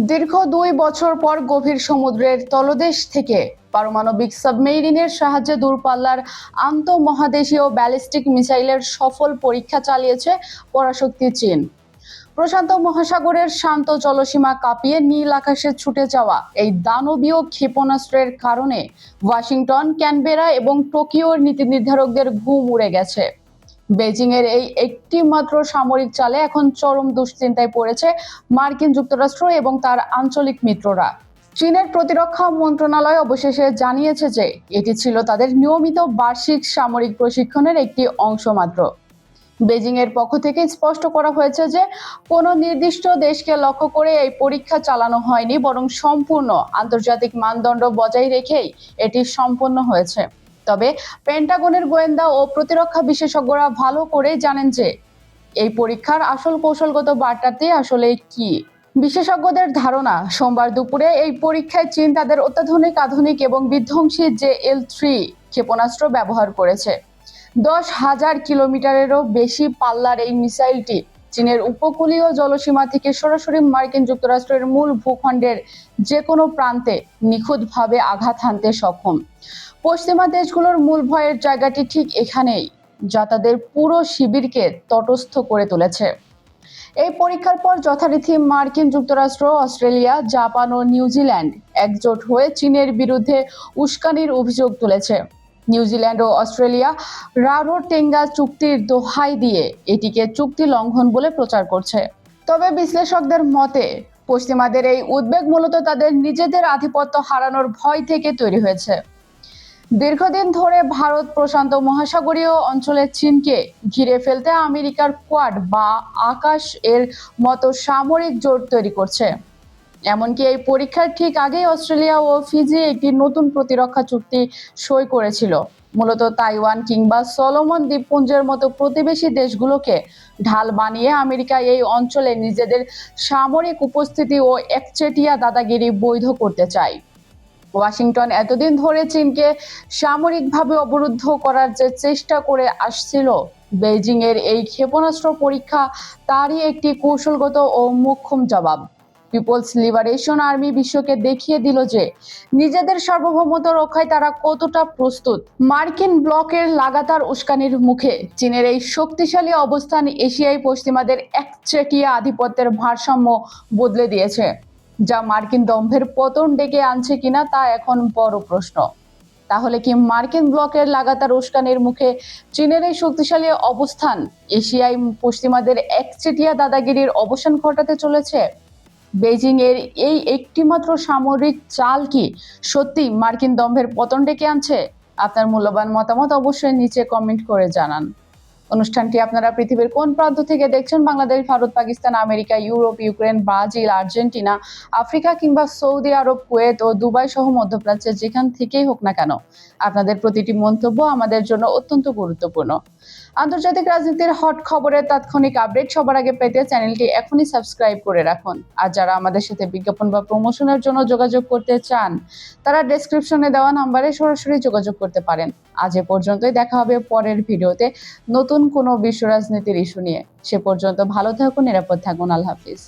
দীর্ঘ 2 বছর পর গভীর সমুদ্রের তলদেশ থেকে পারমাণবিক সাবমেরিনের সাহায্যে দূরপাল্লার আন্তঃমহাদেশীয় ব্যালিস্টিক মিসাইলের সফল পরীক্ষা চালিয়েছে পরাশক্তি চীন। প্রশান্ত মহাসাগরের শান্ত জলসীমা কাঁপিয়ে নীল আকাশে ছুটে যাওয়া এই দানবীয় ক্ষেপণাস্ত্রের কারণে ওয়াশিংটন, ক্যানবেরা এবং টোকিওর নীতি নির্ধারকদের ঘুম উড়ে গেছে। বেজিং এর এই একটি মাত্র সামরিক চালে এখন চরম দুশ্চিন্তায় পড়েছে মার্কিন যুক্তরাষ্ট্র এবং তার আঞ্চলিক মিত্ররা। চীনের প্রতিরক্ষা মন্ত্রণালয় অবশেষে জানিয়েছে যে এটি ছিল তাদের নিয়মিত বার্ষিক সামরিক প্রশিক্ষণের একটি অংশ মাত্র। বেজিং এর পক্ষ থেকে স্পষ্ট করা হয়েছে যে কোনো নির্দিষ্ট দেশকে লক্ষ্য করে এই পরীক্ষা চালানো হয়নি, বরং সম্পূর্ণ আন্তর্জাতিক মানদণ্ড বজায় রেখেই এটি সম্পন্ন হয়েছে। তবে পেন্টাগনের গোয়েন্দা ও প্রতিরক্ষা বিশেষজ্ঞরা ভালো করেই জানেন যে এই পরীক্ষার আসল কৌশলগত বার্তাটি আসলে কি। বিশেষজ্ঞদের ধারণা, সোমবার দুপুরে এই পরীক্ষায় চীন তাদের অত্যাধুনিক, আধুনিক এবং বিধ্বংসী JL-3 ক্ষেপণাস্ত্র ব্যবহার করেছে। 10,000 কিলোমিটারেরও বেশি পাল্লার এই মিসাইলটি চীনের উপকূলীয় জলসীমা থেকে সরাসরি মার্কিন যুক্তরাষ্ট্রের মূল ভূখণ্ডের যে কোনো প্রান্তে নিখুঁতভাবে আঘাত হানতে সক্ষম। পশ্চিমা দেশগুলোর মূল ভয়ের জায়গাটি ঠিক এখানেই, যা তাদের পুরো শিবিরকে তটস্থ করে তুলেছে। এই পরীক্ষার পর যথারীতি মার্কিন যুক্তরাষ্ট্র, অস্ট্রেলিয়া, জাপান ও নিউজিল্যান্ড একজোট হয়ে চীনের বিরুদ্ধে উস্কানির অভিযোগ তুলেছে। নিউজিল্যান্ড ও অস্ট্রেলিয়া রারোটেঙ্গা চুক্তির দোহাই দিয়ে এটিকে চুক্তি লঙ্ঘন বলে প্রচার করছে। তবে বিশ্লেষকদের মতে পশ্চিমাদের এই উদ্বেগ মূলত তাদের নিজেদের আধিপত্য হারানোর ভয় থেকে তৈরি হয়েছে। দীর্ঘদিন ধরে ভারত প্রশান্ত মহাসাগরীয় অঞ্চলে চীনকে ঘিরে ফেলতে আমেরিকার কোয়াড বা আকাশ এর মতো সামরিক জোট তৈরি করছে। এমনকি এই পরীক্ষার ঠিক আগেই অস্ট্রেলিয়া ও ফিজি একটি নতুন প্রতিরক্ষা চুক্তি সই করেছিল, মূলত তাইওয়ান কিংবা সলোমন দ্বীপপুঞ্জের মতো প্রতিবেশী দেশগুলোকে ঢাল বানিয়ে আমেরিকা এই অঞ্চলে নিজেদের সামরিক উপস্থিতি ও একচেটিয়া দাদাগিরি বৈধ করতে চায়। ওয়াশিংটন এতদিন ধরে চীনকে সামরিকভাবে অবরুদ্ধ করার যে চেষ্টা করে আসছিল, বেইজিং এর এই ক্ষেপণাস্ত্র পরীক্ষা তারই একটি কৌশলগত ও মোক্ষম জবাব। পিপলস লিবারেশন আর্মি বিশ্বকে দেখিয়ে দিল যে নিজেদের সার্বভৌমত্ব রক্ষায় তারা কতটা প্রস্তুত। মার্কিন ব্লকের লাগাতার উস্কানির মুখে চীনের এই শক্তিশালী অবস্থান এশিয়ায় পশ্চিমাদের একচেটিয়া আধিপত্যের ভারসাম্য বদলে দিয়েছে, যা মার্কিন দম্ভের পতন ডেকে আনছে কিনা তা এখন বড় প্রশ্ন। তাহলে কি মার্কিন ব্লকের লাগাতার উস্কানির মুখে চীনের এই শক্তিশালী অবস্থান এশিয়ায় পশ্চিমাদের একচেটিয়া দাদাগিরির অবসান ঘটাতে চলেছে? বেজিং এর এই একটিমাত্র সামরিক চাল কি সত্যি মার্কিন দম্ভের পতন ডেকে আনছে? আপনার মূল্যবান মতামত অবশ্যই নিচে কমেন্ট করে জানান। অনুষ্ঠানটি আপনারা পৃথিবীর কোন প্রান্ত থেকে দেখছেন, Bangladesh, Bharat, Pakistan, America, Europe, Ukraine, Brazil, Argentina, Africa কিংবা সৌদি আরব, কুয়েত ও দুবাই সহ মধ্যপ্রাচ্যের যেখান থেকেই হোক না কেন, আপনাদের প্রতিটি মন্তব্য আমাদের জন্য অত্যন্ত গুরুত্বপূর্ণ। আন্তর্জাতিক রাজনীতির হট খবরের তাৎক্ষণিক আপডেট সবার আগে পেতে চ্যানেলটি এখনই সাবস্ক্রাইব করে রাখুন। আর যারা আমাদের সাথে বিজ্ঞাপন বা প্রমোশনের জন্য যোগাযোগ করতে চান, তারা ডেসক্রিপশনে দেওয়া নম্বরে সরাসরি যোগাযোগ করতে পারেন। আজ এ পর্যন্তই, দেখা হবে পরের ভিডিওতে নতুন কোনো বিশ্ব রাজনীতির ইস্যু নিয়ে। সে পর্যন্ত ভালো থাকুন, নিরাপদ থাকুন। আল্লাহ হাফিজ।